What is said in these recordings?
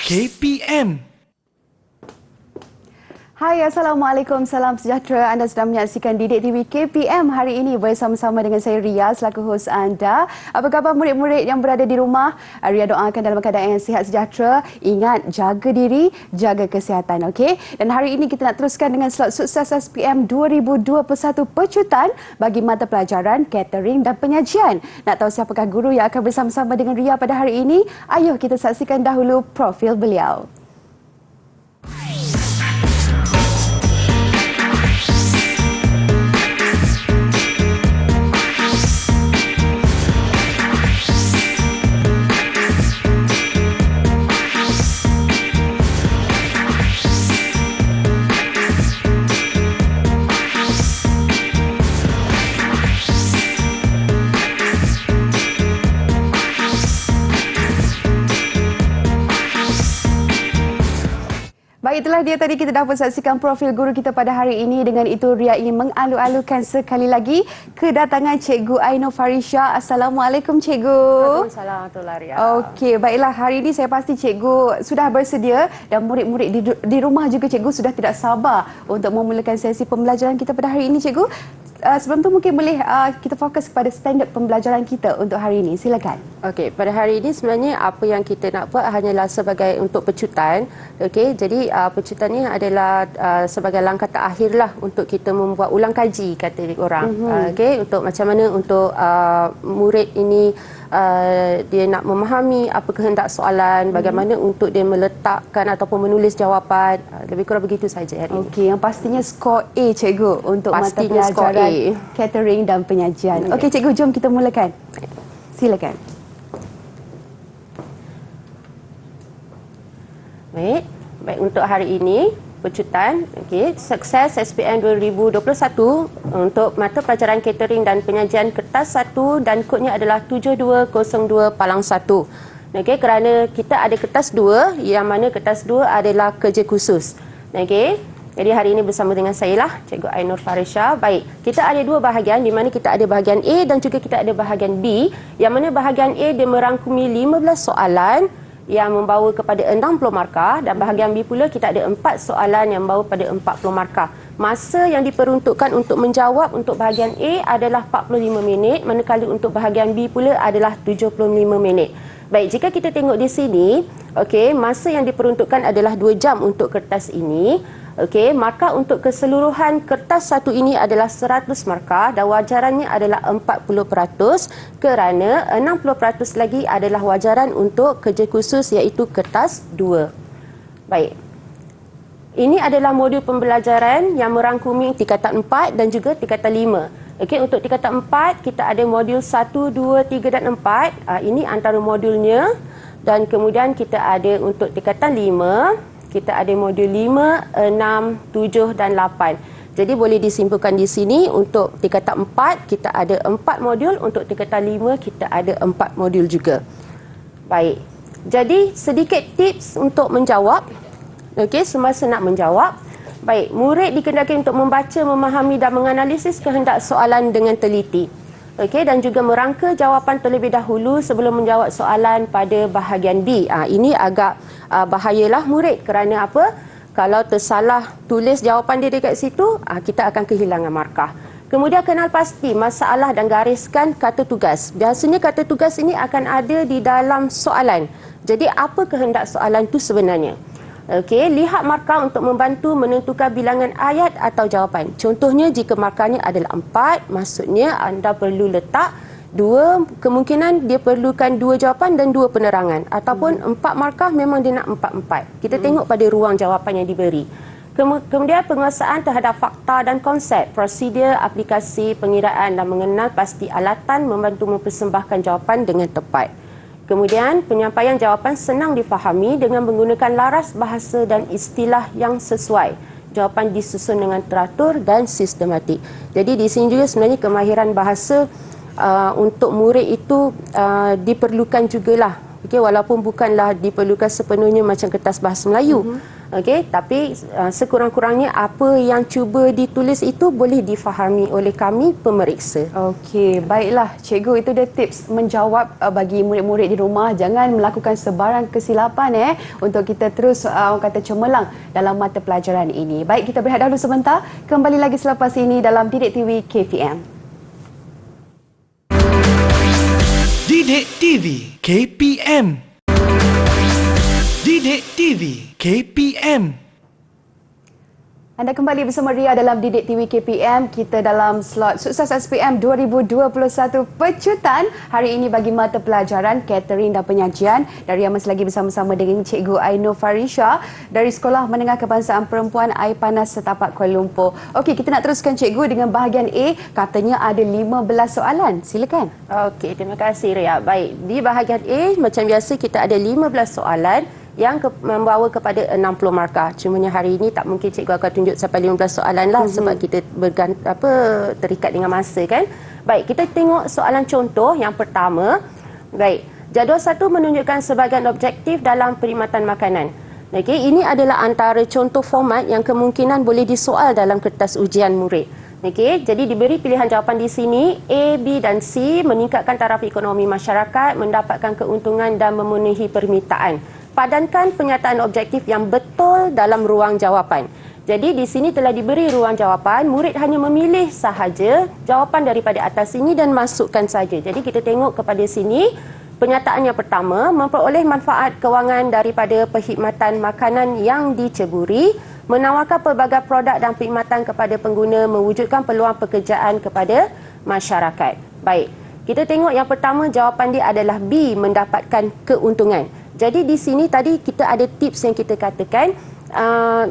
KPM. Hai, Assalamualaikum, salam sejahtera. Anda sedang menyaksikan Didik TV KPM hari ini bersama-sama dengan saya Ria selaku hos anda. Apa khabar murid-murid yang berada di rumah? Ria doakan dalam keadaan yang sihat sejahtera. Ingat, jaga diri, jaga kesihatan, okey? Dan hari ini kita nak teruskan dengan slot sukses SPM 2021 pecutan bagi mata pelajaran catering dan penyajian. Nak tahu siapakah guru yang akan bersama-sama dengan Ria pada hari ini? Ayuh kita saksikan dahulu profil beliau. Baik, itulah dia tadi kita dapat saksikan profil guru kita pada hari ini. Dengan itu, Ria ingin mengalu-alukan sekali lagi kedatangan Cikgu Ainur Farisha. Assalamualaikum, Cikgu. Waalaikumsalam warahmatullahi Ria. Okey, baiklah. Hari ini saya pasti Cikgu sudah bersedia dan murid-murid di rumah juga Cikgu sudah tidak sabar untuk memulakan sesi pembelajaran kita pada hari ini, Cikgu. Sebelum tu mungkin boleh kita fokus kepada standard pembelajaran kita untuk hari ini. Silakan. Okey, pada hari ini sebenarnya apa yang kita nak buat hanyalah sebagai untuk pecutan. Okey, jadi pecutan ni adalah sebagai langkah terakhirlah untuk kita membuat ulang kaji kata orang. Okey, untuk macam mana untuk murid ini dia nak memahami apa kehendak soalan, bagaimana untuk dia meletakkan ataupun menulis jawapan. Lebih kurang begitu saja hari ini. Okey, yang pastinya skor A, Cikgu, untuk Pastinya mata pelajaran catering dan penyajian. Okey, Cikgu, jom kita mulakan. Silakan. Baik, untuk hari ini pecutan, okey, sukses SPM 2021 untuk mata pelajaran catering dan penyajian kertas 1 dan kodnya adalah 7202-1. Okey, kerana kita ada kertas 2 yang mana kertas 2 adalah kerja khusus. Okey. Jadi hari ini bersama dengan saya lah, Cikgu Ainur Farisha. Baik, kita ada dua bahagian di mana kita ada bahagian A dan juga kita ada bahagian B. Yang mana bahagian A dia merangkumi 15 soalan yang membawa kepada 60 markah dan bahagian B pula kita ada 4 soalan yang membawa pada 40 markah. Masa yang diperuntukkan untuk menjawab untuk bahagian A adalah 45 minit, manakala untuk bahagian B pula adalah 75 minit. Baik, jika kita tengok di sini, okey, masa yang diperuntukkan adalah 2 jam untuk kertas ini. Okey, markah untuk keseluruhan kertas 1 ini adalah 100 markah dan wajarannya adalah 40% kerana 60% lagi adalah wajaran untuk kerja khusus iaitu kertas 2. Baik. Ini adalah modul pembelajaran yang merangkumi tingkatan 4 dan juga tingkatan 5. Okey, untuk tingkatan 4 kita ada modul 1, 2, 3 dan 4. Ini antara modulnya dan kemudian kita ada untuk tingkatan 5 kita ada modul 5, 6, 7 dan 8. Jadi boleh disimpulkan di sini untuk tingkatan 4 kita ada 4 modul, untuk tingkatan 5 kita ada 4 modul juga. Baik. Jadi sedikit tips untuk menjawab. Okey, semasa nak menjawab. Baik, murid dikendaki untuk membaca, memahami dan menganalisis kehendak soalan dengan teliti. Okey, dan juga merangka jawapan terlebih dahulu sebelum menjawab soalan pada bahagian B. Ini agak bahayalah murid kerana apa? Kalau tersalah tulis jawapan dia dekat situ, kita akan kehilangan markah. Kemudian kenal pasti masalah dan gariskan kata tugas. Biasanya kata tugas ini akan ada di dalam soalan. Jadi apa kehendak soalan itu sebenarnya? Okey, lihat markah untuk membantu menentukan bilangan ayat atau jawapan. Contohnya jika markahnya adalah 4, maksudnya anda perlu letak 2, kemungkinan dia perlukan 2 jawapan dan 2 penerangan. Ataupun 4 markah memang dia nak 4-4. Kita tengok pada ruang jawapan yang diberi. Kemudian penguasaan terhadap fakta dan konsep, prosedur, aplikasi, pengiraan dan mengenal pasti alatan membantu mempersembahkan jawapan dengan tepat. Kemudian, penyampaian jawapan senang difahami dengan menggunakan laras bahasa dan istilah yang sesuai. Jawapan disusun dengan teratur dan sistematik. Jadi di sini juga sebenarnya kemahiran bahasa untuk murid itu diperlukan jugalah. Okay, walaupun bukanlah diperlukan sepenuhnya macam kertas bahasa Melayu. Okey, tapi sekurang-kurangnya apa yang cuba ditulis itu boleh difahami oleh kami pemeriksa. Okey, baiklah cikgu, itu dia tips menjawab bagi murid-murid di rumah. Jangan melakukan sebarang kesilapan untuk kita terus orang kata cemerlang dalam mata pelajaran ini. Baik, kita berehat dahulu sebentar. Kembali lagi selepas ini dalam Didik TV KPM. Didik TV KPM. Didik TV KPM. Anda kembali bersama Ria dalam Didik TV KPM. Kita dalam slot Sukses SPM 2021 pecutan. Hari ini bagi mata pelajaran Catering dan Penyajian. Dan Ria masih lagi bersama-sama dengan Cikgu Ainur Farisha dari Sekolah Menengah Kebangsaan Perempuan Air Panas Setapak Kuala Lumpur. Okey, kita nak teruskan Cikgu dengan bahagian A. Katanya ada 15 soalan. Silakan. Okey, terima kasih Ria. Baik, di bahagian A macam biasa kita ada 15 soalan yang membawa kepada 60 markah. Cumanya hari ini tak mungkin cikgu akan tunjuk sampai 15 soalan lah sebab kita terikat dengan masa kan. Baik, kita tengok soalan contoh yang pertama. Baik, jadual 1 menunjukkan sebahagian objektif dalam perkhidmatan makanan. Okey, ini adalah antara contoh format yang kemungkinan boleh disoal dalam kertas ujian murid. Okey, jadi diberi pilihan jawapan di sini A, B dan C meningkatkan taraf ekonomi masyarakat, mendapatkan keuntungan dan memenuhi permintaan. Padankan pernyataan objektif yang betul dalam ruang jawapan. Jadi di sini telah diberi ruang jawapan, murid hanya memilih sahaja jawapan daripada atas ini dan masukkan saja. Jadi kita tengok kepada sini, pernyataan yang pertama, memperoleh manfaat kewangan daripada perkhidmatan makanan yang diceburi, menawarkan pelbagai produk dan perkhidmatan kepada pengguna, mewujudkan peluang pekerjaan kepada masyarakat. Baik, kita tengok yang pertama, jawapan dia adalah B, mendapatkan keuntungan. Jadi di sini tadi kita ada tips yang kita katakan,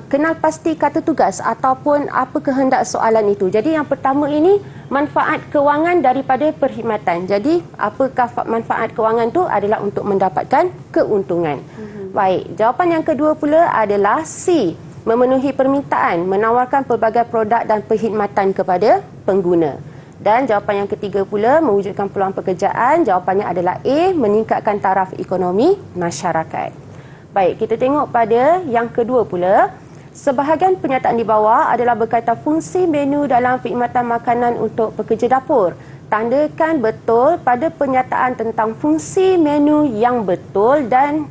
kenal pasti kata tugas ataupun apa kehendak soalan itu. Jadi yang pertama ini manfaat kewangan daripada perkhidmatan. Jadi apakah manfaat kewangan itu adalah untuk mendapatkan keuntungan. Baik, jawapan yang kedua pula adalah C, memenuhi permintaan, menawarkan pelbagai produk dan perkhidmatan kepada pengguna. Dan jawapan yang ketiga pula, mewujudkan peluang pekerjaan. Jawapannya adalah A, meningkatkan taraf ekonomi masyarakat. Baik, kita tengok pada yang kedua pula. Sebahagian pernyataan di bawah adalah berkaitan fungsi menu dalam perkhidmatan makanan untuk pekerja dapur. Tandakan betul pada pernyataan tentang fungsi menu yang betul dan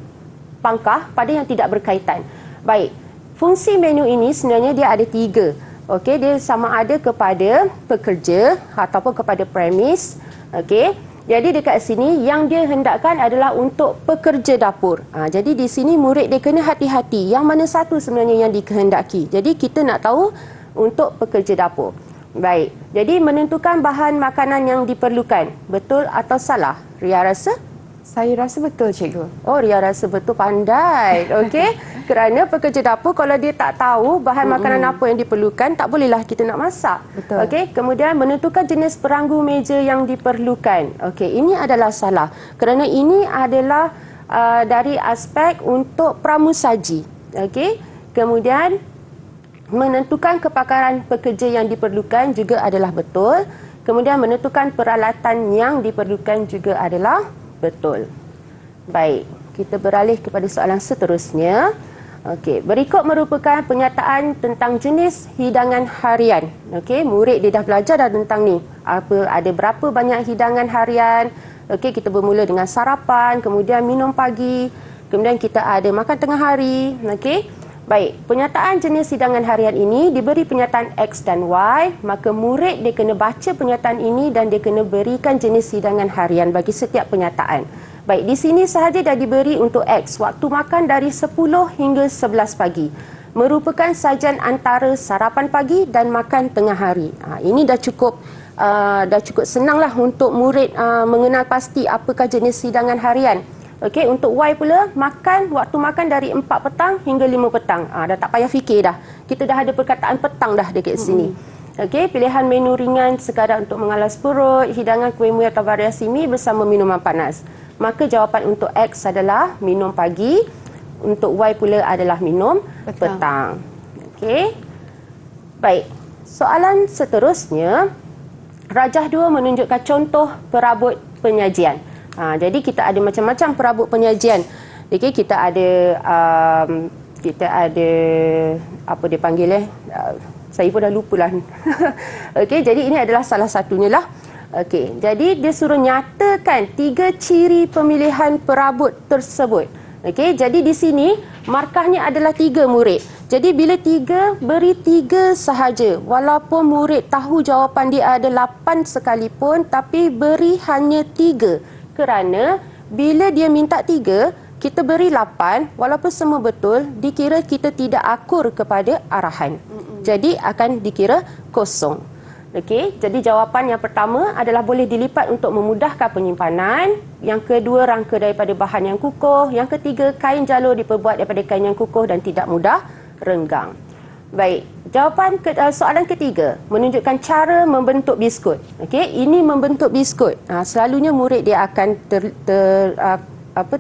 pangkah pada yang tidak berkaitan. Baik, fungsi menu ini sebenarnya dia ada 3. Okey, dia sama ada kepada pekerja ataupun kepada premis. Okey, jadi dekat sini yang dia hendakkan adalah untuk pekerja dapur. Jadi di sini murid dia kena hati-hati yang mana satu sebenarnya yang dikehendaki. Jadi kita nak tahu untuk pekerja dapur. Baik, jadi menentukan bahan makanan yang diperlukan. Betul atau salah? Ria rasa? Saya rasa betul, cikgu. Oh, Ria rasa betul, pandai. Okey. Kerana pekerja dapur kalau dia tak tahu bahan makanan apa yang diperlukan, tak bolehlah kita nak masak. Betul. Okey. Kemudian menentukan jenis peranggu meja yang diperlukan. Okey, ini adalah salah. Kerana ini adalah dari aspek untuk pramusaji. Okey. Kemudian menentukan kepakaran pekerja yang diperlukan juga adalah betul. Kemudian menentukan peralatan yang diperlukan juga adalah betul. Baik, kita beralih kepada soalan seterusnya. Okey, berikut merupakan pernyataan tentang jenis hidangan harian. Okey, murid dia dah belajar dah tentang ni. Ada berapa banyak hidangan harian. Okey, kita bermula dengan sarapan, kemudian minum pagi, kemudian kita ada makan tengah hari. Okey. Baik, pernyataan jenis hidangan harian ini diberi pernyataan X dan Y, maka murid dia kena baca pernyataan ini dan dia kena berikan jenis hidangan harian bagi setiap pernyataan. Baik, di sini sahaja dah diberi untuk X, waktu makan dari 10 hingga 11 pagi. Merupakan sajian antara sarapan pagi dan makan tengah hari. Ini dah cukup senanglah untuk murid mengenal pasti apakah jenis hidangan harian. Okey, untuk Y pula, waktu makan dari 4 petang hingga 5 petang. Dah tak payah fikir dah. Kita dah ada perkataan petang dah dekat sini. Okey, pilihan menu ringan sekadar untuk mengalas perut, hidangan kuih-muih atau variasi mi bersama minuman panas. Maka jawapan untuk X adalah minum pagi, untuk Y pula adalah minum petang. Okey. Baik, soalan seterusnya, Rajah 2 menunjukkan contoh perabot penyajian. Jadi kita ada macam-macam perabot penyajian. Okey, kita ada kita ada apa dia panggil saya pun dah lupa lah. Okey, jadi ini adalah salah satunya lah. Okey, jadi dia suruh nyatakan 3 ciri pemilihan perabot tersebut. Okey, jadi di sini markahnya adalah 3 murid. Jadi bila 3, beri 3 sahaja. Walaupun murid tahu jawapan dia ada 8 sekalipun, tapi beri hanya 3. Kerana bila dia minta 3, kita beri 8, walaupun semua betul, dikira kita tidak akur kepada arahan. Jadi akan dikira kosong. Okey, jadi jawapan yang pertama adalah boleh dilipat untuk memudahkan penyimpanan. Yang kedua, rangka daripada bahan yang kukuh. Yang ketiga, kain jalur diperbuat daripada kain yang kukuh dan tidak mudah renggang. Baik, jawapan soalan ketiga menunjukkan cara membentuk biskut. Okey, ini membentuk biskut. Selalunya murid dia akan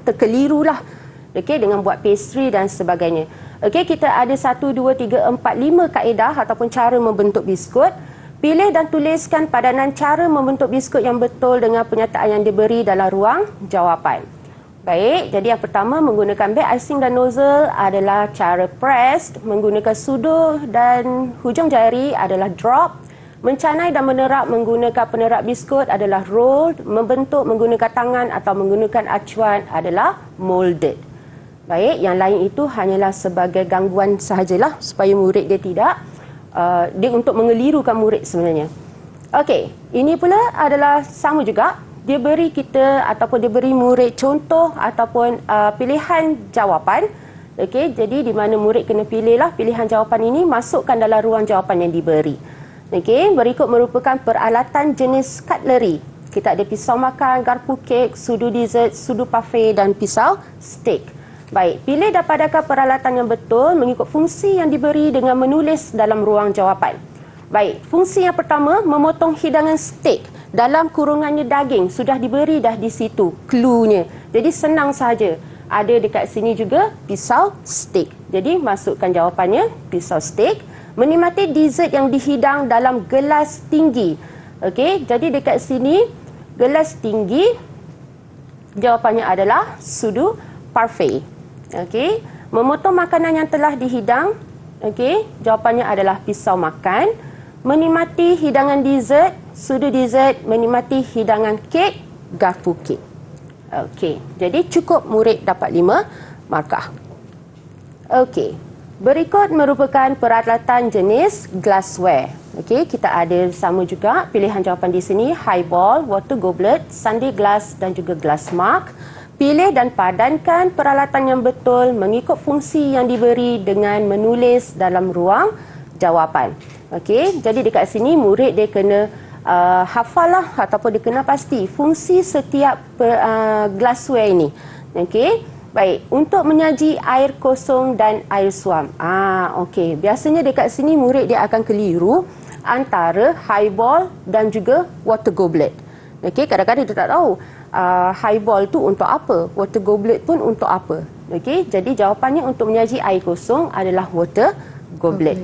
terkelirulah. Okey, dengan buat pastry dan sebagainya. Okey, kita ada 1, 2, 3, 4, 5 kaedah ataupun cara membentuk biskut. Pilih dan tuliskan padanan cara membentuk biskut yang betul dengan penyataan yang diberi dalam ruang jawapan. Baik, jadi yang pertama menggunakan beg icing dan nozzle adalah cara press, menggunakan sudu dan hujung jari adalah drop, mencanai dan menerap menggunakan penerap biskut adalah roll, membentuk menggunakan tangan atau menggunakan acuan adalah molded. Baik, yang lain itu hanyalah sebagai gangguan sahajalah supaya murid dia tidak dia untuk mengelirukan murid sebenarnya. Okey, ini pula adalah sama juga. Dia beri kita ataupun dia beri murid contoh ataupun pilihan jawapan. Okey, jadi di mana murid kena pilihlah pilihan jawapan ini, masukkan dalam ruang jawapan yang diberi. Okey, berikut merupakan peralatan jenis cutlery. Kita ada pisau makan, garpu kek, sudu dessert, sudu parfait dan pisau steak. Baik, pilih dan padankan peralatan yang betul mengikut fungsi yang diberi dengan menulis dalam ruang jawapan. Baik, fungsi yang pertama, memotong hidangan steak. Dalam kurungannya daging, sudah diberi dah di situ cluenya. Jadi senang saja. Ada dekat sini juga pisau steak. Jadi masukkan jawapannya, pisau steak. Menikmati dessert yang dihidang dalam gelas tinggi. Okey, jadi dekat sini gelas tinggi, jawapannya adalah sudu parfait. Okey, memotong makanan yang telah dihidang. Okey, jawapannya adalah pisau makan. Menikmati hidangan dessert, sudu dessert, menikmati hidangan kek, garpu kek. Okey, jadi cukup murid dapat 5 markah. Okey, berikut merupakan peralatan jenis glassware. Okey, kita ada sama juga pilihan jawapan di sini, highball, water goblet, sundae glass dan juga glass mug. Pilih dan padankan peralatan yang betul mengikut fungsi yang diberi dengan menulis dalam ruang jawapan. Okey, jadi dekat sini murid dia kena hafallah ataupun dia kena pasti fungsi setiap glassware ini. Okey, baik, untuk menyaji air kosong dan air suam. Okey, biasanya dekat sini murid dia akan keliru antara highball dan juga water goblet. Okey, kadang-kadang dia tak tahu highball tu untuk apa, water goblet pun untuk apa. Okey, jadi jawapannya untuk menyaji air kosong adalah water goblet.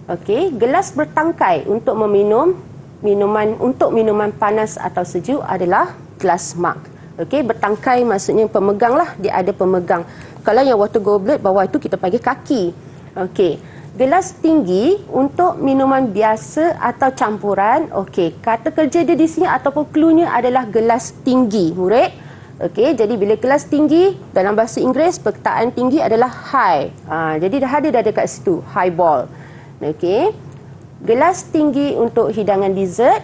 Okey, gelas bertangkai untuk meminum minuman panas atau sejuk adalah glass mug. Okey, bertangkai maksudnya pemegang lah, dia ada pemegang. Kalau yang water goblet bawah itu kita panggil kaki. Okey, gelas tinggi untuk minuman biasa atau campuran. Okey, kata kerja dia di sini ataupun cluenya adalah gelas tinggi, murid. Okey, jadi bila gelas tinggi dalam bahasa Inggeris perkataan tinggi adalah high. Jadi dah ada dekat situ, highball. Okey. Gelas tinggi untuk hidangan dessert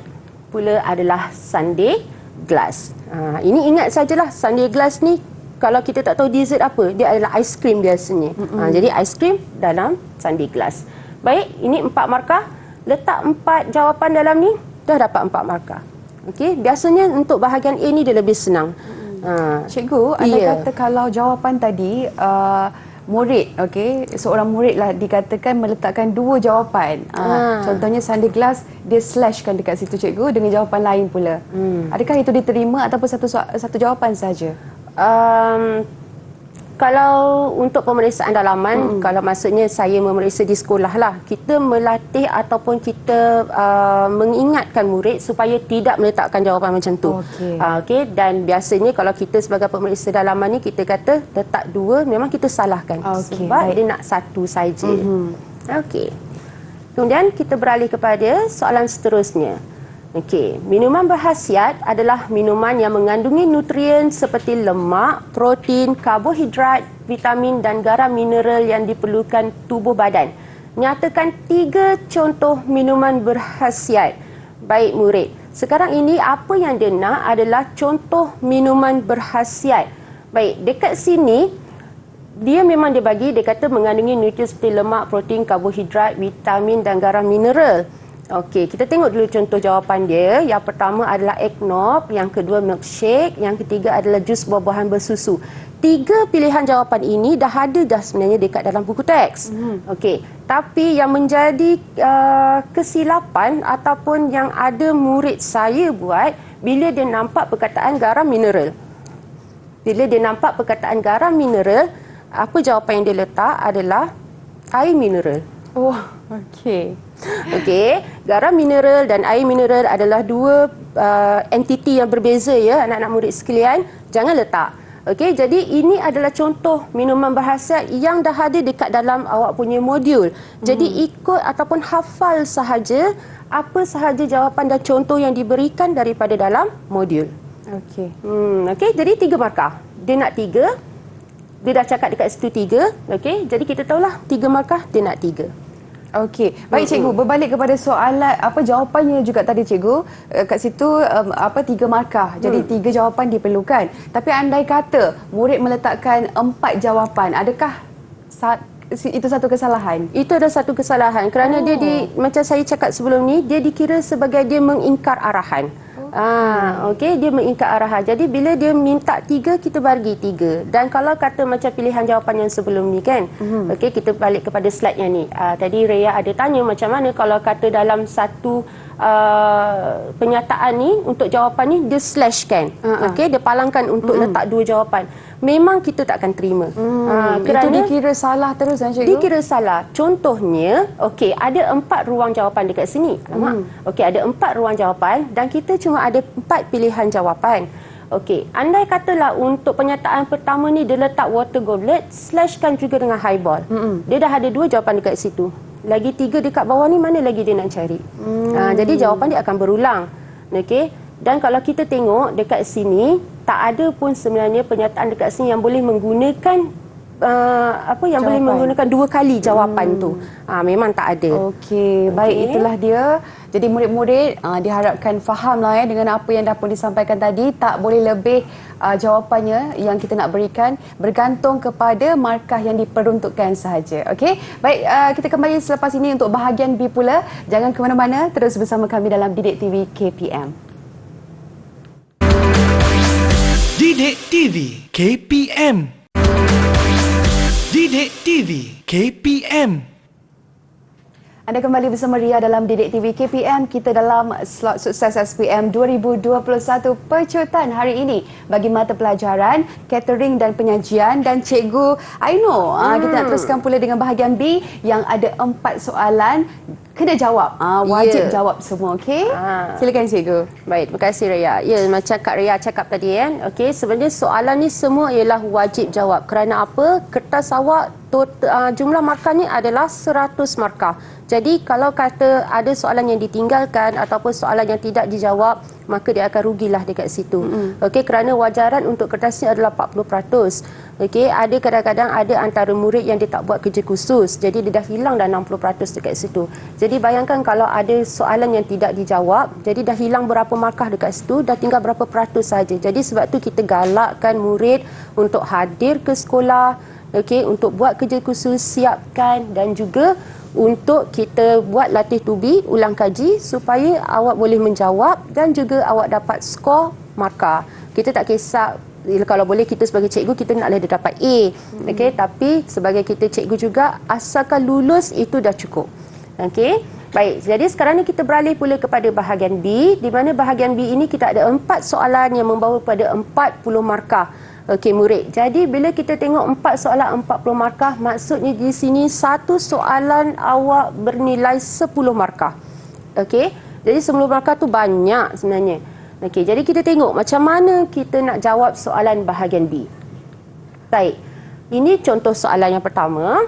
pula adalah sundae glass. Ini ingat sajalah, sundae glass ni kalau kita tak tahu dessert apa, dia adalah aiskrim biasanya. Jadi aiskrim dalam sundae glass. Baik, ini 4 markah. Letak 4 jawapan dalam ni, dah dapat 4 markah. Okey, biasanya untuk bahagian A ni dia lebih senang. Cikgu, anda kata kalau jawapan tadi murid, okey, seorang murid lah dikatakan meletakkan 2 jawapan. Contohnya sundae glass, dia slashkan dekat situ cikgu dengan jawapan lain pula. Adakah itu diterima ataupun satu jawapan saja? Kalau untuk pemeriksaan dalaman, kalau maksudnya saya memeriksa di sekolah lah, kita melatih ataupun kita mengingatkan murid supaya tidak meletakkan jawapan macam tu. Okey. Dan biasanya kalau kita sebagai pemeriksa dalaman ni, kita kata letak 2, memang kita salahkan. Sebab dia nak 1 saja. Okey. Kemudian kita beralih kepada soalan seterusnya. Okey, minuman berkhasiat adalah minuman yang mengandungi nutrien seperti lemak, protein, karbohidrat, vitamin dan garam mineral yang diperlukan tubuh badan. Nyatakan 3 contoh minuman berkhasiat. Baik murid, sekarang ini apa yang dia nak adalah contoh minuman berkhasiat. Baik, dekat sini dia memang dia bagi, dia kata mengandungi nutrien seperti lemak, protein, karbohidrat, vitamin dan garam mineral. Okey, kita tengok dulu contoh jawapan dia. Yang pertama adalah eggnog, yang kedua milkshake, yang ketiga adalah jus buah-buahan bersusu. 3 pilihan jawapan ini dah ada dah sebenarnya dekat dalam buku teks. Okey, tapi yang menjadi kesilapan ataupun yang ada murid saya buat bila dia nampak perkataan garam mineral. Bila dia nampak perkataan garam mineral, apa jawapan yang dia letak adalah air mineral. Oh, okey. Okey, garam mineral dan air mineral adalah 2 entiti yang berbeza ya, anak-anak murid sekalian. Jangan letak. Okey, jadi ini adalah contoh minuman berkhasiat yang dah ada dekat dalam awak punya modul. Jadi ikut ataupun hafal sahaja apa sahaja jawapan dan contoh yang diberikan daripada dalam modul. Okey. Okey, jadi 3 markah. Dia nak 3. Dia dah cakap dekat situ 3. Okey, jadi kita tahulah 3 markah dia nak 3. Okey, baik cikgu, berbalik kepada soalan apa jawapannya juga tadi cikgu, kat situ 3 markah. Jadi 3 jawapan diperlukan. Tapi andai kata murid meletakkan 4 jawapan, adakah itu satu kesalahan? Itu adalah satu kesalahan kerana dia macam saya cakap sebelum ni, dia dikira sebagai dia mengingkar arahan. Okey, dia mengingkar arahan. Jadi bila dia minta 3, kita bagi 3. Dan kalau kata macam pilihan jawapan yang sebelum ni kan. Okey, kita balik kepada slide yang ni. Tadi Rhea ada tanya macam mana kalau kata dalam satu penyataan ni untuk jawapan ni dia slash kan. Okey, dia palangkan untuk letak 2 jawapan. Memang kita tak akan terima. Kerana itu dikira salah terus kan cikgu? Dikira salah. Contohnya, okey, ada 4 ruang jawapan dekat sini. Okey, ada 4 ruang jawapan dan kita cuma ada 4 pilihan jawapan. Okey, andai katalah untuk penyataan pertama ni dia letak water goblet, slashkan juga dengan highball. Dia dah ada 2 jawapan dekat situ. Lagi 3 dekat bawah ni, mana lagi dia nak cari? Jadi jawapan dia akan berulang. Okey, dan kalau kita tengok dekat sini, tak ada pun sebenarnya penyataan dekat sini yang boleh menggunakan boleh menggunakan 2 kali jawapan tu. Memang tak ada. Okey, baik, itulah dia. Jadi murid-murid diharapkan fahamlah dengan apa yang dah pun disampaikan tadi. Tak boleh lebih jawapannya yang kita nak berikan, bergantung kepada markah yang diperuntukkan sahaja. Okey, baik, kita kembali selepas ini untuk bahagian B pula. Jangan ke mana-mana, terus bersama kami dalam Didik TV KPM. Didik TV KPM. Didik TV KPM. Anda kembali bersama Ria dalam Didik TV KPM. Kita dalam slot sukses SPM 2021 pecutan hari ini bagi mata pelajaran catering dan penyajian. Dan Cikgu Aino, kita nak teruskan pula dengan bahagian B yang ada 4 soalan. Kena jawab. Wajib jawab semua, okey? Silakan cikgu. Baik, terima kasih Rhea. Ya, macam Kak Rhea cakap tadi kan. Okey, sebenarnya soalan ni semua ialah wajib jawab. Kerana apa? Kertas awak jumlah markahnya adalah 100 markah. Jadi kalau kata ada soalan yang ditinggalkan ataupun soalan yang tidak dijawab, maka dia akan rugilah dekat situ. Okey, kerana wajaran untuk kertas ni adalah 40%. Okey, ada kadang-kadang ada antara murid yang dia tak buat kerja khusus. Jadi dia dah hilang dah 60% dekat situ. Jadi bayangkan kalau ada soalan yang tidak dijawab, jadi dah hilang berapa markah dekat situ, dah tinggal berapa peratus saja. Jadi sebab tu kita galakkan murid untuk hadir ke sekolah, okey, untuk buat kerja khusus, siapkan dan juga untuk kita buat latih tubi, ulang kaji supaya awak boleh menjawab dan juga awak dapat skor markah. Kita tak kisah, kalau boleh kita sebagai cikgu kita naklah dia dapat A. Okey, tapi sebagai kita cikgu juga asalkan lulus itu dah cukup. Okey. Baik, jadi sekarang ni kita beralih pula kepada bahagian B, di mana bahagian B ini kita ada 4 soalan yang membawa pada 40 markah. Okey murid. Jadi bila kita tengok 4 soalan 40 markah, maksudnya di sini satu soalan awak bernilai 10 markah. Okey. Jadi 10 markah tu banyak sebenarnya. Okey, jadi kita tengok macam mana kita nak jawab soalan bahagian B. Baik. Ini contoh soalan yang pertama.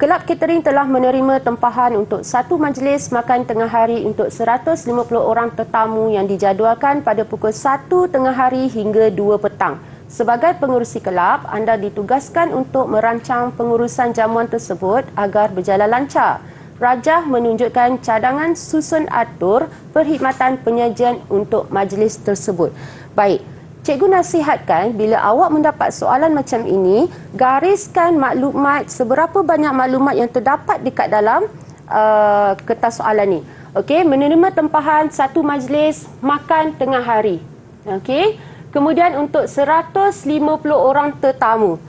Kelab catering telah menerima tempahan untuk satu majlis makan tengah hari untuk 150 orang tetamu yang dijadualkan pada pukul 1 tengah hari hingga 2 petang. Sebagai pengerusi kelab, anda ditugaskan untuk merancang pengurusan jamuan tersebut agar berjalan lancar. Rajah menunjukkan cadangan susun atur perkhidmatan penyajian untuk majlis tersebut. Baik. Cikgu nasihatkan bila awak mendapat soalan macam ini, gariskan maklumat, seberapa banyak maklumat yang terdapat dekat dalam kertas soalan ni. Okey, menerima tempahan satu majlis makan tengah hari. Okey, kemudian untuk 150 orang tetamu.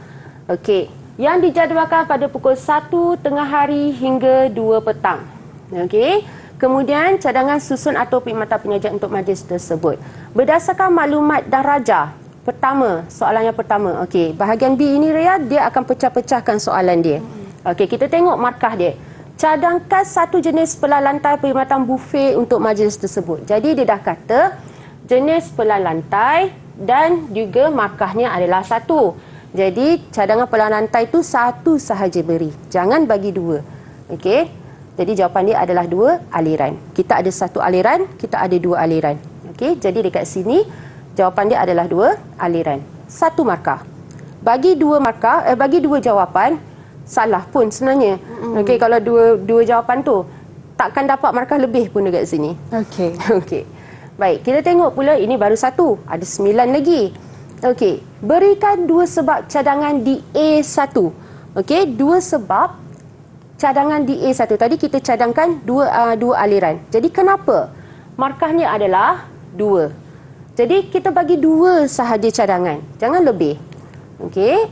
Okey, yang dijadualkan pada pukul 1 tengah hari hingga 2 petang. Okey. Kemudian cadangan susun atau perkhidmatan penyajian untuk majlis tersebut. Berdasarkan maklumat dan rajah. Pertama, soalan yang pertama. Okey, bahagian B ini Ria, dia akan pecah-pecahkan soalan dia. Okey, kita tengok markah dia. Cadangkan satu jenis pelah lantai perkhidmatan bufet untuk majlis tersebut. Jadi dia dah kata jenis pelah lantai dan juga markahnya adalah 1. Jadi cadangan pelah lantai tu 1 sahaja beri. Jangan bagi 2. Okey. Jadi jawapan dia adalah 2 aliran. Kita ada 1 aliran, kita ada 2 aliran. Okey, jadi dekat sini jawapan dia adalah 2 aliran. 1 markah. Bagi 2 markah, bagi 2 jawapan salah pun sebenarnya. Okey, kalau dua jawapan tu takkan dapat markah lebih pun dekat sini. Okey. Okey. Baik, kita tengok pula ini baru 1, ada 9 lagi. Okey, berikan 2 sebab cadangan di A1. Okey, 2 sebab cadangan di A1. Tadi kita cadangkan dua aliran. Jadi kenapa? Markahnya adalah 2. Jadi kita bagi 2 sahaja cadangan. Jangan lebih. Okey.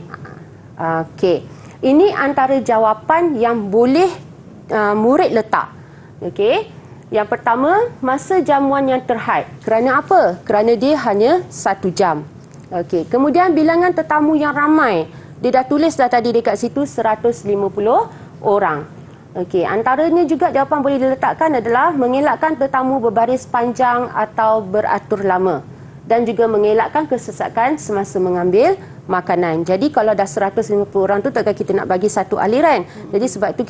Okey. Ini antara jawapan yang boleh murid letak. Okey. Yang pertama, masa jamuan yang terhad. Kerana apa? Kerana dia hanya 1 jam. Okey. Kemudian bilangan tetamu yang ramai. Dia dah tulis dah tadi dekat situ 150 orang. Okey, antaranya juga jawapan boleh diletakkan adalah mengelakkan tetamu berbaris panjang atau beratur lama dan juga mengelakkan kesesakan semasa mengambil makanan. Jadi kalau dah 150 orang tu takkan kita nak bagi 1 aliran. Jadi sebab itu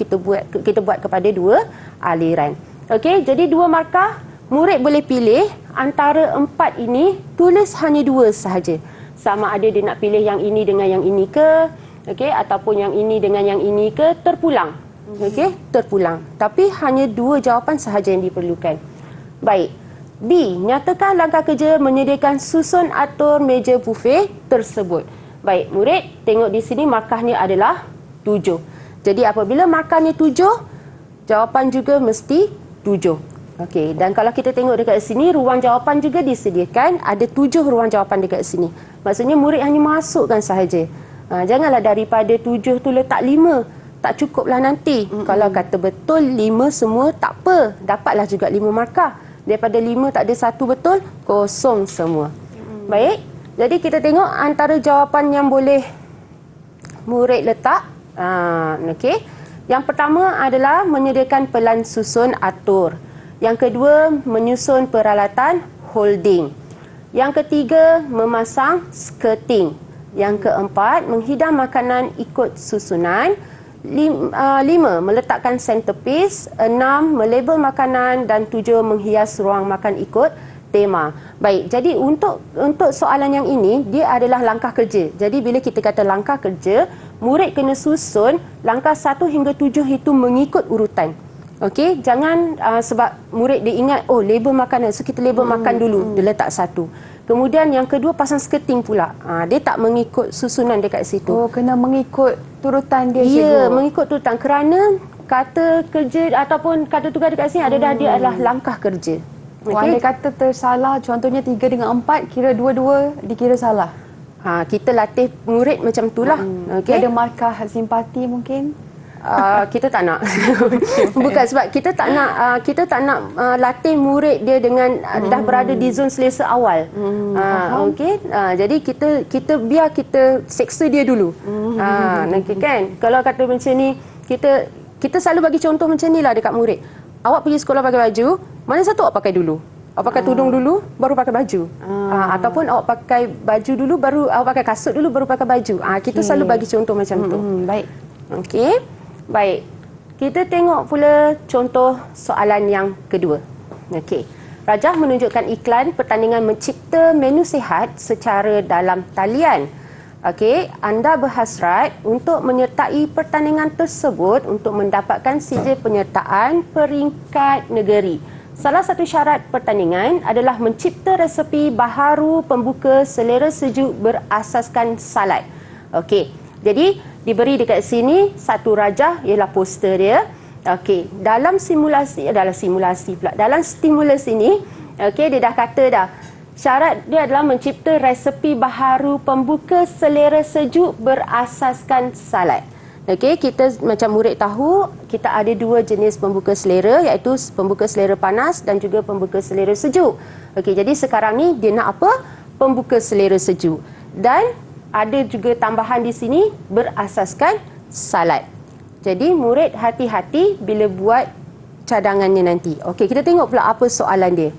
kita buat kepada 2 aliran. Okey, jadi 2 markah, murid boleh pilih antara 4 ini, tulis hanya 2 sahaja. Sama ada dia nak pilih yang ini dengan yang ini ke, okey, ataupun yang ini dengan yang ini ke, terpulang. Okey, terpulang. Tapi hanya 2 jawapan sahaja yang diperlukan. Baik. B, nyatakan langkah kerja menyediakan susun atur meja bufet tersebut. Baik, murid, tengok di sini markahnya adalah 7. Jadi apabila markahnya 7, jawapan juga mesti 7. Okey, dan kalau kita tengok dekat sini, ruang jawapan juga disediakan. Ada 7 ruang jawapan dekat sini. Maksudnya murid hanya masukkan sahaja. Janganlah daripada 7 tu letak 5. Tak cukuplah nanti. Kalau kata betul 5 semua, tak apa. Dapatlah juga 5 markah. Daripada 5 tak ada 1 betul, kosong semua. Baik. Jadi kita tengok antara jawapan yang boleh murid letak. Okey. Yang pertama adalah menyediakan pelan susun atur. Yang kedua, menyusun peralatan holding. Yang ketiga, memasang skirting. Yang keempat, menghidang makanan ikut susunan. 5, meletakkan centerpiece. 6, melabel makanan. Dan 7, menghias ruang makan ikut tema. Baik, jadi untuk soalan yang ini, dia adalah langkah kerja. Jadi bila kita kata langkah kerja, murid kena susun langkah 1 hingga 7 itu mengikut urutan. Okey, jangan sebab murid dia ingat, oh label makanan, so kita label makan dulu, dia letak 1. Kemudian yang kedua pasang skirting pula. Dia tak mengikut susunan dekat situ. Oh, kena mengikut turutan dia, cikgu. Ya, cikgu. mengikut turutan kerana kata kerja ataupun kata tugas dekat sini ada dah dia adalah langkah kerja. Okay. Andai kata tersalah, contohnya 3 dengan 4, kira 2-2 dikira salah. Kita latih murid macam itulah. Okay. Ada markah simpati mungkin? Kita tak nak. Bukan sebab kita tak nak latih murid dia dengan dah berada di zon selesa awal. Okey. Jadi kita biar kita seksa dia dulu. Nanti kan kalau kata macam ni, kita selalu bagi contoh macam ni lah dekat murid. Awak pergi sekolah pakai baju, mana satu awak pakai dulu? Awak pakai tudung dulu, baru pakai baju. Ataupun awak pakai baju dulu, baru awak pakai kasut dulu, baru pakai baju. Kita selalu bagi contoh macam tu. Baik. Okey. Baik. Kita tengok pula contoh soalan yang kedua. Okey. Rajah menunjukkan iklan pertandingan mencipta menu sihat secara dalam talian. Okey, anda berhasrat untuk menyertai pertandingan tersebut untuk mendapatkan sijil penyertaan peringkat negeri. Salah satu syarat pertandingan adalah mencipta resepi baharu pembuka selera sejuk berasaskan salad. Okey, jadi diberi dekat sini satu rajah ialah poster dia. Okey, dalam stimulus ini, okey, dia dah kata dah. Syarat dia adalah mencipta resepi baharu pembuka selera sejuk berasaskan salad. Okey, kita macam murid tahu, kita ada dua jenis pembuka selera, iaitu pembuka selera panas dan juga pembuka selera sejuk. Okey, jadi sekarang ni dia nak apa? Pembuka selera sejuk. Dan ada juga tambahan di sini berasaskan salad. Jadi murid hati-hati bila buat cadangannya nanti. Okey, kita tengok pula apa soalan dia.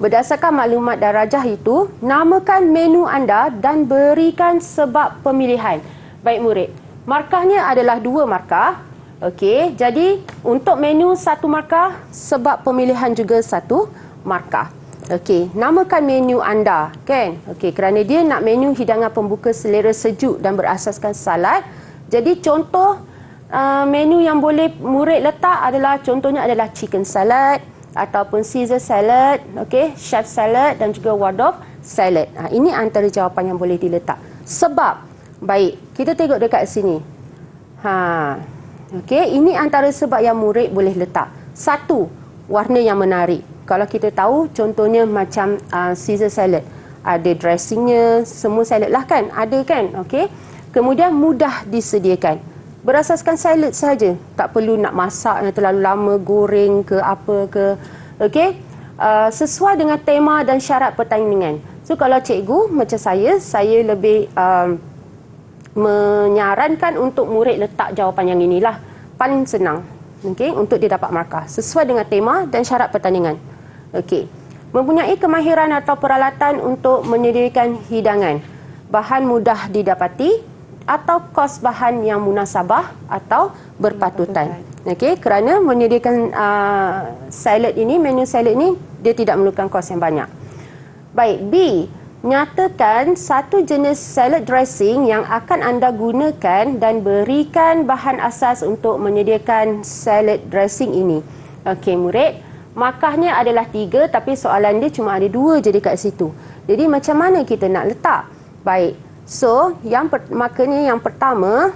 Berdasarkan maklumat darajah itu, namakan menu anda dan berikan sebab pemilihan. Baik murid, markahnya adalah 2 markah. Okey, jadi untuk menu 1 markah, sebab pemilihan juga 1 markah. Okey, namakan menu anda, kan? Okey, kerana dia nak menu hidangan pembuka selera sejuk dan berasaskan salad. Jadi contoh menu yang boleh murid letak adalah contohnya adalah chicken salad ataupun Caesar salad, okey, chef salad dan juga Waldorf salad. Ini antara jawapan yang boleh diletak. Sebab baik, kita tengok dekat sini. Okey, ini antara sebab yang murid boleh letak. 1, warna yang menarik. Kalau kita tahu contohnya macam Caesar salad, ada dressingnya, semua salad lah kan, ada kan, okey. Kemudian mudah disediakan. Berasaskan salad saja, tak perlu nak masak yang terlalu lama, goreng ke apa ke. Okey, sesuai dengan tema dan syarat pertandingan. So kalau cikgu macam saya lebih menyarankan untuk murid letak jawapan yang inilah, paling senang, okey, untuk dia dapat markah sesuai dengan tema dan syarat pertandingan. Okey, mempunyai kemahiran atau peralatan untuk menyediakan hidangan, bahan mudah didapati atau kos bahan yang munasabah atau berpatutan. Okey, kerana menyediakan salad ini, menu salad ini, dia tidak memerlukan kos yang banyak. Baik, B, nyatakan satu jenis salad dressing yang akan anda gunakan dan berikan bahan asas untuk menyediakan salad dressing ini. Okey murid, markahnya adalah 3 tapi soalan dia cuma ada 2 je dekat situ. Jadi macam mana kita nak letak? Baik, so markahnya yang pertama,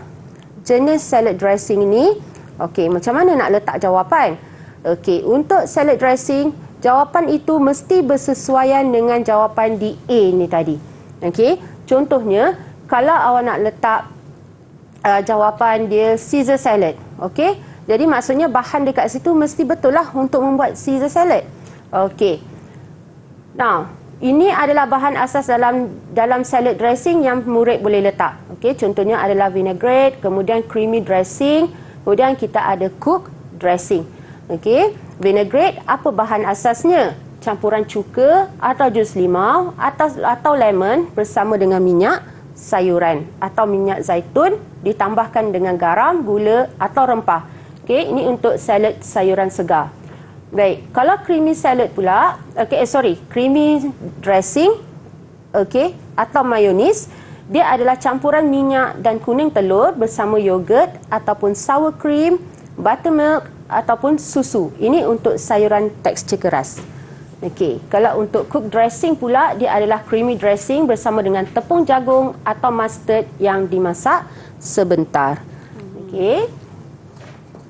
jenis salad dressing ini. Okey, macam mana nak letak jawapan? Okey, untuk salad dressing, jawapan itu mesti bersesuaian dengan jawapan di A ni tadi. Okey, contohnya kalau awak nak letak jawapan dia Caesar salad, okey, jadi maksudnya bahan dekat situ mesti betul lah untuk membuat Caesar salad. Okey, now ini adalah bahan asas dalam salad dressing yang murid boleh letak. Okey, contohnya adalah vinaigrette, kemudian creamy dressing, kemudian kita ada cook dressing. Okey, vinaigrette apa bahan asasnya? Campuran cuka atau jus limau atau lemon bersama dengan minyak sayuran atau minyak zaitun ditambahkan dengan garam, gula atau rempah. Okey, ini untuk salad sayuran segar. Baik, kalau creamy salad pula, creamy dressing, okey, atau mayonis, dia adalah campuran minyak dan kuning telur bersama yogurt ataupun sour cream, buttermilk ataupun susu. Ini untuk sayuran tekstur keras. Okey, kalau untuk cook dressing pula, dia adalah creamy dressing bersama dengan tepung jagung atau mustard yang dimasak sebentar. Okey.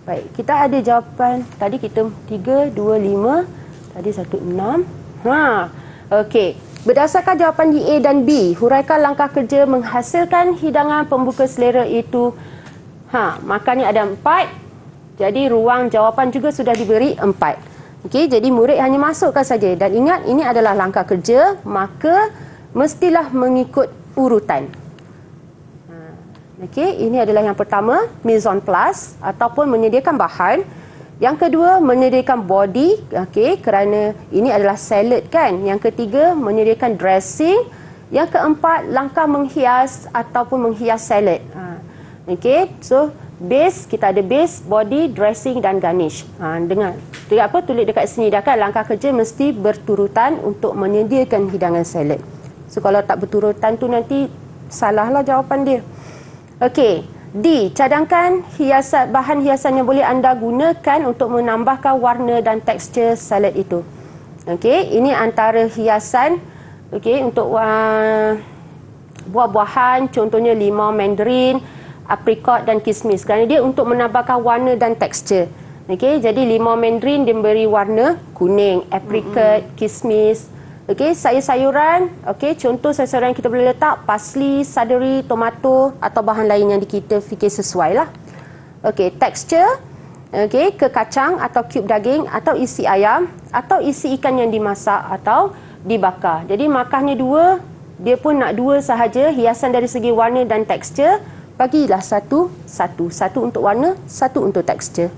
Baik, kita ada jawapan. Tadi kita 3, 2, 5. Tadi 1, 6. Okey. Berdasarkan jawapan di A dan B, huraikan langkah kerja menghasilkan hidangan pembuka selera itu. Makannya ada 4. Jadi ruang jawapan juga sudah diberi 4. Okey, jadi murid hanya masukkan saja. Dan ingat, ini adalah langkah kerja, maka mestilah mengikut urutan. Okey, ini adalah yang pertama, mise en place ataupun menyediakan bahan. Yang kedua, menyediakan body, okey, kerana ini adalah salad kan. Yang ketiga, menyediakan dressing. Yang keempat, langkah menghias ataupun menghias salad. Okey, so base, kita ada base, body, dressing dan garnish. Dengar apa tulis dekat sini dah kan, langkah kerja mesti berturutan untuk menyediakan hidangan salad. So kalau tak berturutan tu nanti salahlah jawapan dia. Okey, D. Cadangkan bahan hiasan yang boleh anda gunakan untuk menambahkan warna dan tekstur salad itu. Okey, ini antara hiasan untuk buah-buahan, contohnya limau mandarin, aprikot dan kismis. Kerana dia untuk menambahkan warna dan tekstur. Okey, jadi limau mandarin dia memberi warna kuning, aprikot, kismis. Okey, sayur-sayuran, contoh sayur-sayuran kita boleh letak parsley, celery, tomato atau bahan lain yang kita fikir sesuai lah. Okey, tekstur, ke kacang atau cube daging atau isi ayam atau isi ikan yang dimasak atau dibakar. Jadi makannya 2, dia pun nak 2 sahaja, hiasan dari segi warna dan tekstur, bagilah satu untuk warna, 1 untuk tekstur.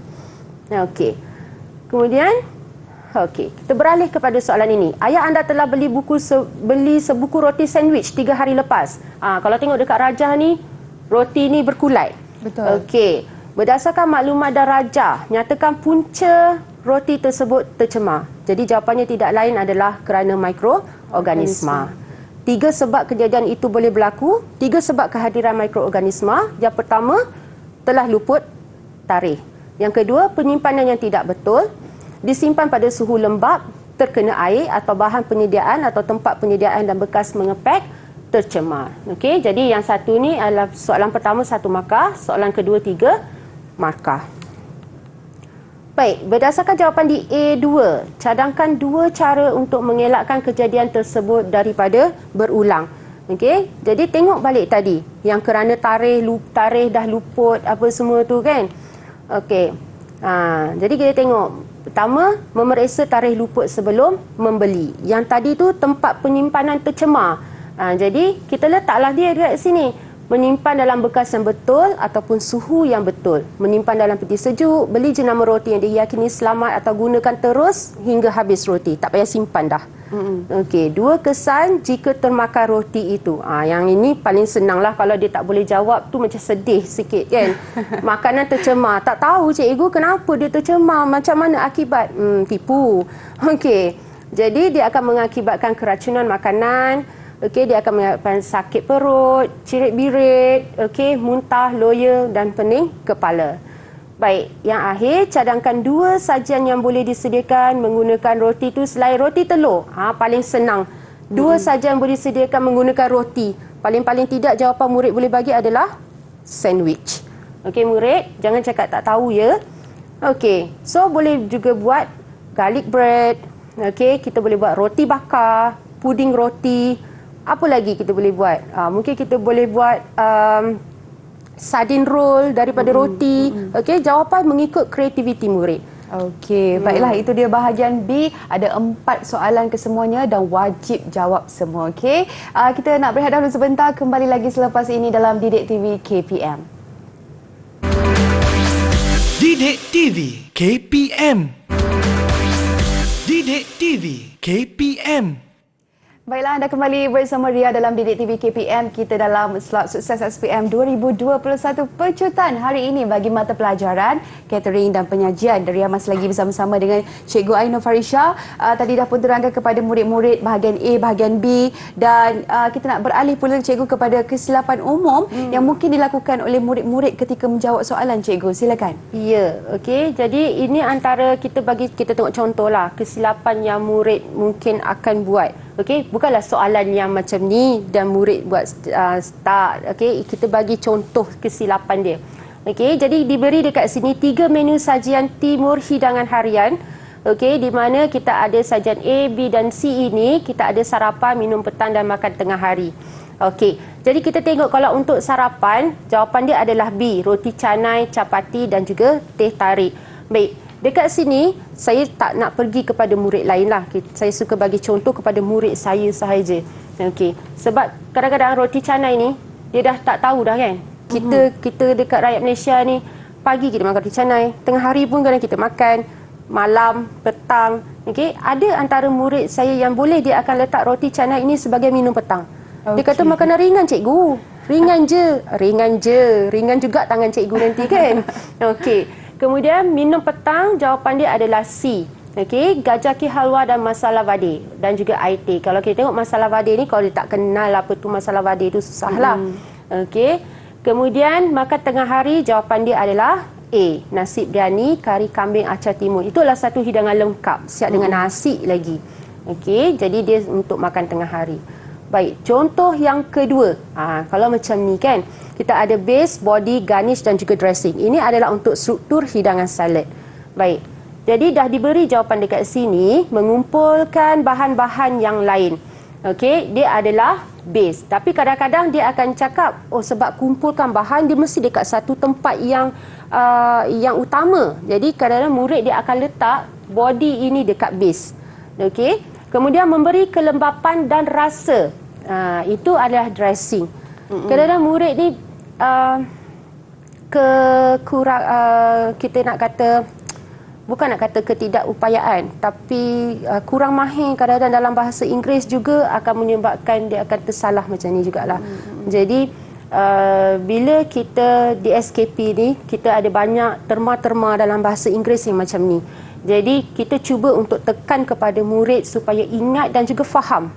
Okey. Kemudian kita beralih kepada soalan ini. Ayah anda telah beli sebuku roti sandwich 3 hari lepas. Kalau tengok dekat rajah ni, roti ni berkulai. Betul. Okey. Berdasarkan maklumat dan rajah, nyatakan punca roti tersebut tercemar. Jadi jawapannya tidak lain adalah kerana mikroorganisma. 3 sebab kejadian itu boleh berlaku. 3 sebab kehadiran mikroorganisma. Yang pertama, telah luput tarikh. Yang kedua, penyimpanan yang tidak betul. Disimpan pada suhu lembap, terkena air atau bahan penyediaan atau tempat penyediaan dan bekas mengepek tercemar. Okey, jadi yang satu ni adalah soalan pertama 1 markah, soalan kedua 3 markah. Baik, berdasarkan jawapan di A2, cadangkan 2 cara untuk mengelakkan kejadian tersebut daripada berulang. Okey, jadi tengok balik tadi yang kerana tarikh dah luput apa semua tu kan. Okey. Jadi kita tengok. Pertama, memeriksa tarikh luput sebelum membeli. Yang tadi tu tempat penyimpanan tercemar. Jadi kita letaklah dia dekat sini. Menyimpan dalam bekas yang betul ataupun suhu yang betul. Menyimpan dalam peti sejuk, beli jenama roti yang diyakini selamat atau gunakan terus hingga habis roti. Tak payah simpan dah. Okey, 2 kesan jika termakan roti itu. Yang ini paling senang lah. Kalau dia tak boleh jawab tu macam sedih sikit kan. Makanan tercemar. Tak tahu cikgu kenapa dia tercemar. Macam mana akibat? Tipu. Okey, jadi dia akan mengakibatkan keracunan makanan. Okey, dia akan menyebabkan sakit perut, cirit-birit, muntah, loya dan pening kepala. Baik, yang akhir, cadangkan 2 sajian yang boleh disediakan menggunakan roti itu selain roti telur. Paling senang. 2 sajian boleh disediakan menggunakan roti. Paling-paling tidak jawapan murid boleh bagi adalah sandwich. Okey murid, jangan cakap tak tahu ya. Okey, so boleh juga buat garlic bread. Okey, kita boleh buat roti bakar, puding roti. Apa lagi kita boleh buat? Mungkin kita boleh buat sardine roll daripada roti. Okey, jawapan mengikut kreativiti murid. Okey, baiklah itu dia bahagian B. Ada 4 soalan kesemuanya dan wajib jawab semua. Okey, kita nak berehat dahulu sebentar. Kembali lagi selepas ini dalam Didik TV KPM. Didik TV KPM. Didik TV KPM. Baiklah, anda kembali bersama Ria dalam Didik TV KPM. Kita dalam slot sukses SPM 2021 pecutan hari ini bagi mata pelajaran catering dan penyajian. Ria masih lagi bersama-sama dengan Cikgu Ainur Farisha. Tadi dah pun terangkan kepada murid-murid bahagian A, bahagian B, dan kita nak beralih pula Cikgu kepada kesilapan umum yang mungkin dilakukan oleh murid-murid ketika menjawab soalan. Cikgu, silakan. Ya, okey. Jadi ini antara kita tengok contohlah kesilapan yang murid mungkin akan buat. Okey, bukanlah soalan yang macam ni dan murid buat start. Okey, kita bagi contoh kesilapan dia. Okey, jadi diberi dekat sini 3 menu sajian timur hidangan harian. Okey, di mana kita ada sajian A, B dan C ini, kita ada sarapan, minum petang dan makan tengah hari. Okey. Jadi kita tengok kalau untuk sarapan, jawapan dia adalah B, roti canai, capati dan juga teh tarik. Baik. Dekat sini, saya tak nak pergi kepada murid lain lah. Saya suka bagi contoh kepada murid saya sahaja. Okey. Sebab kadang-kadang roti canai ni, dia dah tak tahu dah kan. Kita dekat rakyat Malaysia ni, pagi kita makan roti canai, tengah hari pun kadang kita makan, malam, petang. Okey. Ada antara murid saya yang boleh dia akan letak roti canai ini sebagai minum petang. Dia kata makanan ringan cikgu. Ringan je. Ringan juga tangan cikgu nanti kan. Okey. Kemudian minum petang, jawapan dia adalah C. Okey, gajaki halwa dan masala vade dan juga air teh. Kalau kita tengok masala vade ni, kalau dia tak kenal apa tu masala vade tu susahlah. Okey. Kemudian makan tengah hari, jawapan dia adalah A, nasi biryani, kari kambing acar timun. Itulah satu hidangan lengkap, siap dengan nasi lagi. Okey, jadi dia untuk makan tengah hari. Baik, contoh yang kedua. Kalau macam ni kan, kita ada base, body, garnish dan juga dressing. Ini adalah untuk struktur hidangan salad. Baik, jadi dah diberi jawapan dekat sini, mengumpulkan bahan-bahan yang lain. Okey, dia adalah base. Tapi kadang-kadang dia akan cakap, sebab kumpulkan bahan, dia mesti dekat satu tempat yang utama. Jadi kadang-kadang murid dia akan letak body ini dekat base. Okey. Kemudian memberi kelembapan dan rasa. Itu adalah dressing. Kadang-kadang murid ni kita nak kata, bukan nak kata ketidakupayaan, tapi kurang mahir kadang-kadang dalam bahasa Inggeris juga akan menyebabkan dia akan tersalah macam ni jugalah. Jadi bila kita di SKP ni, kita ada banyak terma-terma dalam bahasa Inggeris yang macam ni. Jadi kita cuba untuk tekan kepada murid supaya ingat dan juga faham.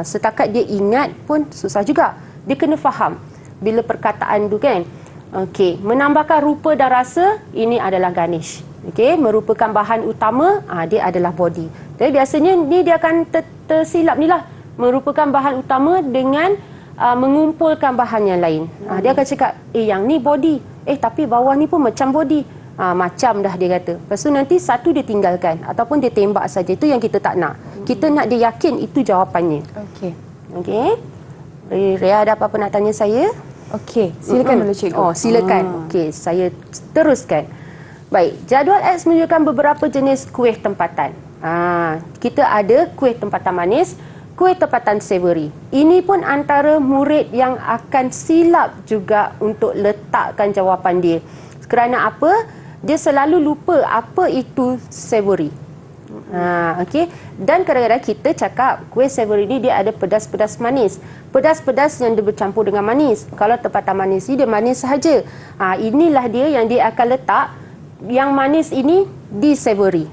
Setakat dia ingat pun susah juga. Dia kena faham bila perkataan tu kan. Okey, menambahkan rupa dan rasa, ini adalah garnish. Okey, merupakan bahan utama, dia adalah body. Jadi biasanya ni dia akan tersilap ni lah. Merupakan bahan utama dengan mengumpulkan bahan yang lain. Dia akan cakap, yang ni body. Tapi bawah ni pun macam body. Macam dah dia kata. Lepas tu nanti satu dia tinggalkan ataupun dia tembak saja. Itu yang kita tak nak. Kita nak dia yakin itu jawapannya. Okey. Okey. Ria ada apa-apa nak tanya saya? Okey, silakan dulu cikgu. Silakan. Okey, saya teruskan. Baik, jadual X menunjukkan beberapa jenis kuih tempatan. Kita ada kuih tempatan manis, kuih tempatan savory. Ini pun antara murid yang akan silap juga untuk letakkan jawapan dia. Kerana apa? Dia selalu lupa apa itu savory. Okey. Dan kadang-kadang kita cakap kuih savory ni dia ada pedas-pedas manis. Pedas-pedas yang dia bercampur dengan manis. Kalau tempatan manis ni dia manis sahaja. Inilah dia yang dia akan letak yang manis ini di savory.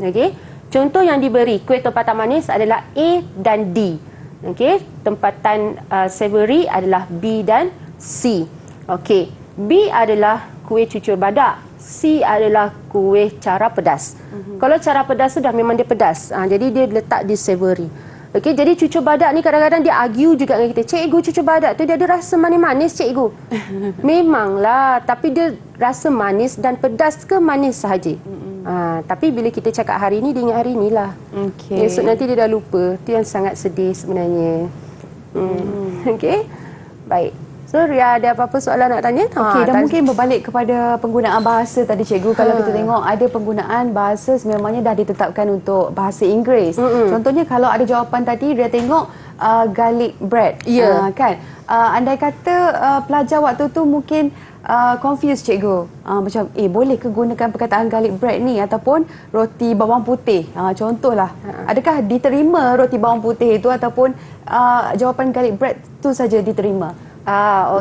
Okey. Contoh yang diberi kuih tempatan manis adalah A dan D. Okey. Tempatan savory adalah B dan C. Okey. B adalah kuih cucur badak. C adalah kuih cara pedas. Kalau cara pedas tu dah memang dia pedas. Jadi dia letak di savory. Okey, jadi cucur badak ni kadang-kadang dia argue juga dengan kita. Cikgu, cucur badak tu dia ada rasa manis-manis cikgu. Memanglah, tapi dia rasa manis dan pedas ke manis sahaja. Tapi bila kita cakap hari ni, dia ingat hari ni lah. Okey. Esok nanti dia dah lupa. Itu yang sangat sedih sebenarnya. Okey, baik. So, Ria ada apa-apa soalan nak tanya? Okey, dan mungkin berbalik kepada penggunaan bahasa tadi cikgu. Kalau kita tengok ada penggunaan bahasa sememangnya dah ditetapkan untuk bahasa Inggeris. Contohnya kalau ada jawapan tadi, Ria tengok garlic bread. Ya. Kan? Andai kata pelajar waktu tu mungkin confused cikgu. Macam, boleh ke gunakan perkataan garlic bread ni ataupun roti bawang putih? Contohlah, adakah diterima roti bawang putih itu ataupun jawapan garlic bread tu saja diterima?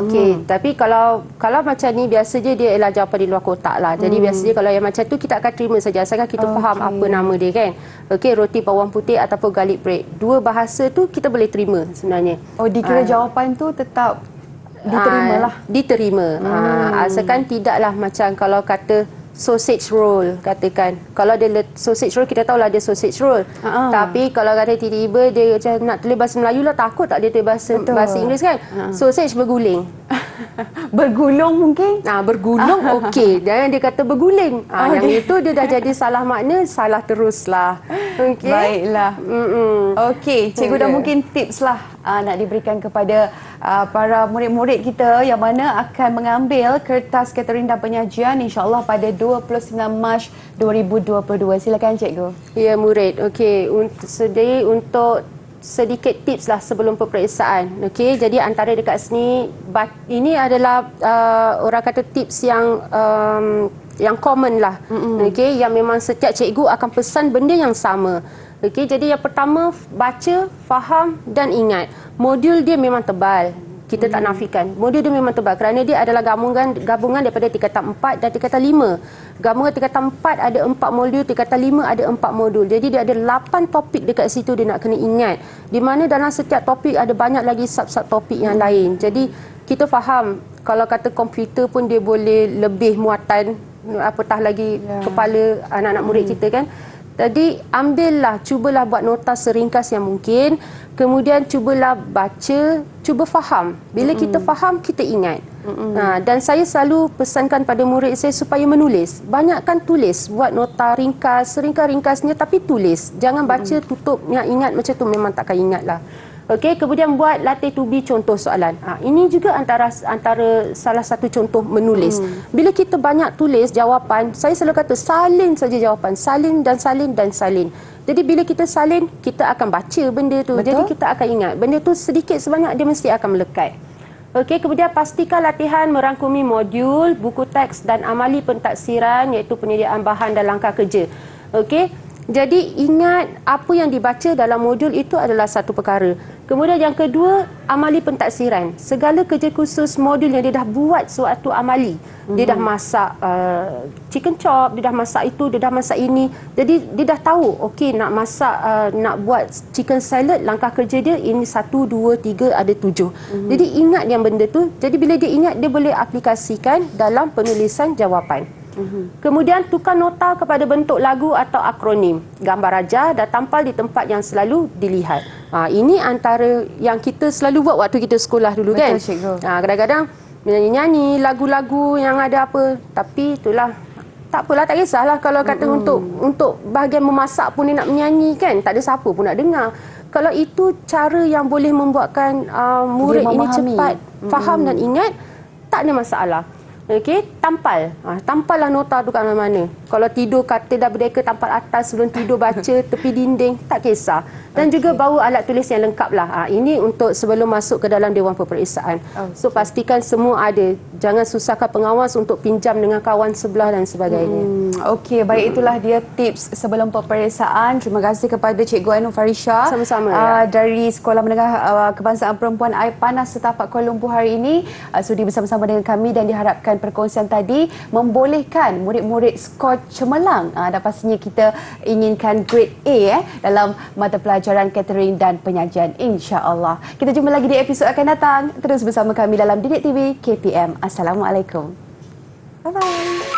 Okey. Tapi kalau macam ni biasanya dia ialah jawapan di luar kotak lah. Jadi biasanya kalau yang macam tu kita akan terima saja asalkan kita faham apa nama dia kan. Okey, roti bawang putih ataupun garlic bread. Dua bahasa tu kita boleh terima sebenarnya. Dikira jawapan tu tetap diterima lah. Diterima. Asalkan tidaklah macam kalau kata sausage roll katakan. Kalau dia sausage roll kita tahulah dia sausage roll. Tapi kalau kata tiba-tiba dia macam nak tulis bahasa Melayu lah, takut tak dia tulis bahasa Inggeris kan. Sausage berguling. Bergulung mungkin? Bergulung okey. Dan dia kata berguling. Yang itu dia dah jadi salah makna, salah teruslah. Okey. Baiklah. Okey, cikgu dah mungkin tips lah nak diberikan kepada para murid-murid kita yang mana akan mengambil kertas catering dan penyajian insya-Allah pada 29 Mac 2022. Silakan cikgu. Ya murid. Okey, untuk sedikit tips lah sebelum peperiksaan. Okey, jadi antara dekat sini ini adalah orang kata tips yang common lah. Okey, yang memang setiap cikgu akan pesan benda yang sama. Okey, jadi yang pertama baca, faham dan ingat. Modul dia memang tebal. Kita tak nafikan. Modul dia memang tebal kerana dia adalah gabungan daripada tingkatan 4 dan tingkatan 5. Gabungan tingkatan 4 ada 4 modul, tingkatan 5 ada 4 modul. Jadi dia ada 8 topik dekat situ dia nak kena ingat. Di mana dalam setiap topik ada banyak lagi sub-sub topik yang lain. Jadi kita faham kalau kata komputer pun dia boleh lebih muatan apatah lagi kepala anak-anak murid kita kan. Jadi cubalah buat nota seringkas yang mungkin. Kemudian cubalah baca, cuba faham. Bila kita faham, kita ingat. Dan saya selalu pesankan pada murid saya supaya menulis. Banyakkan tulis, buat nota ringkas, seringkas-ringkasnya tapi tulis. Jangan baca tutup, yang ingat macam tu memang takkan ingat lah. Okey, kemudian buat latih to be contoh soalan. Ini juga antara salah satu contoh menulis. Bila kita banyak tulis jawapan, saya selalu kata salin saja jawapan, salin dan salin dan salin. Jadi bila kita salin, kita akan baca benda tu. Betul? Jadi kita akan ingat. Benda tu sedikit sebanyak dia mesti akan melekat. Okey, kemudian pastikan latihan merangkumi modul, buku teks dan amali pentaksiran iaitu penyediaan bahan dan langkah kerja. Okey. Jadi ingat apa yang dibaca dalam modul itu adalah satu perkara. Kemudian yang kedua, amali pentaksiran. Segala kerja khusus modul yang dia dah buat suatu amali. Dia dah masak chicken chop, dia dah masak itu, dia dah masak ini. Jadi dia dah tahu, okey nak masak, nak buat chicken salad, langkah kerja dia ini 1, 2, 3, ada 7. Jadi ingat yang benda tu. Jadi bila dia ingat, dia boleh aplikasikan dalam penulisan jawapan. Kemudian tukar nota kepada bentuk lagu atau akronim. Gambar rajah dan tampal di tempat yang selalu dilihat. Ini antara yang kita selalu buat waktu kita sekolah dulu. Betul, kan? Cikgu. Kadang-kadang menyanyi-nyanyi lagu-lagu yang ada apa. Tapi itulah, tak apalah, tak kisahlah kalau kata untuk bahagian memasak pun dia nak menyanyi kan. Tak ada siapa pun nak dengar. Kalau itu cara yang boleh membuatkan murid ini cepat faham dan ingat, tak ada masalah. Okey, tampal. Tampallah nota tu kat mana-mana. Kalau tidur katil dah berdeka, tampal atas, sebelum tidur baca tepi dinding, tak kisah. Dan juga bawa alat tulis yang lengkap lah. Ini untuk sebelum masuk ke dalam Dewan Peperiksaan. So pastikan semua ada. Jangan susahkan pengawas untuk pinjam dengan kawan sebelah dan sebagainya. Okey, baik, itulah dia tips sebelum peperiksaan. Terima kasih kepada Cikgu Ainur Farisha. Sama-sama. Dari Sekolah Menengah Kebangsaan Perempuan Air Panas Setapak Kuala Lumpur hari ini sudi bersama-sama dengan kami dan diharapkan perkongsian tadi membolehkan murid-murid skor cemerlang dan pastinya kita inginkan grade A dalam mata pelajaran catering dan penyajian, insya-Allah. Kita jumpa lagi di episod akan datang. Terus bersama kami dalam Didik TV KPM. Assalamualaikum. Bye-bye.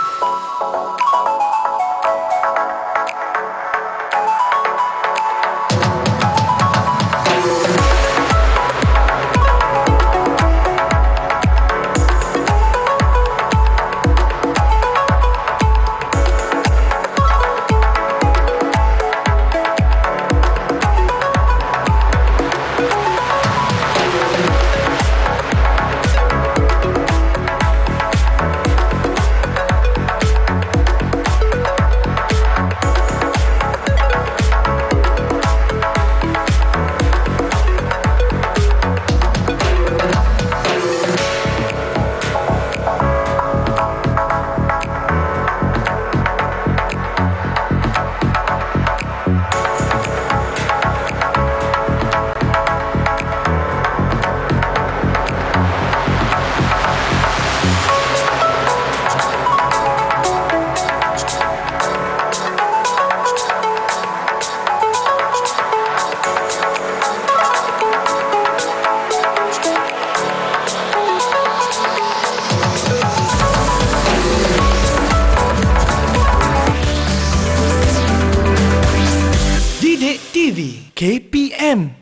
Didik TV KPM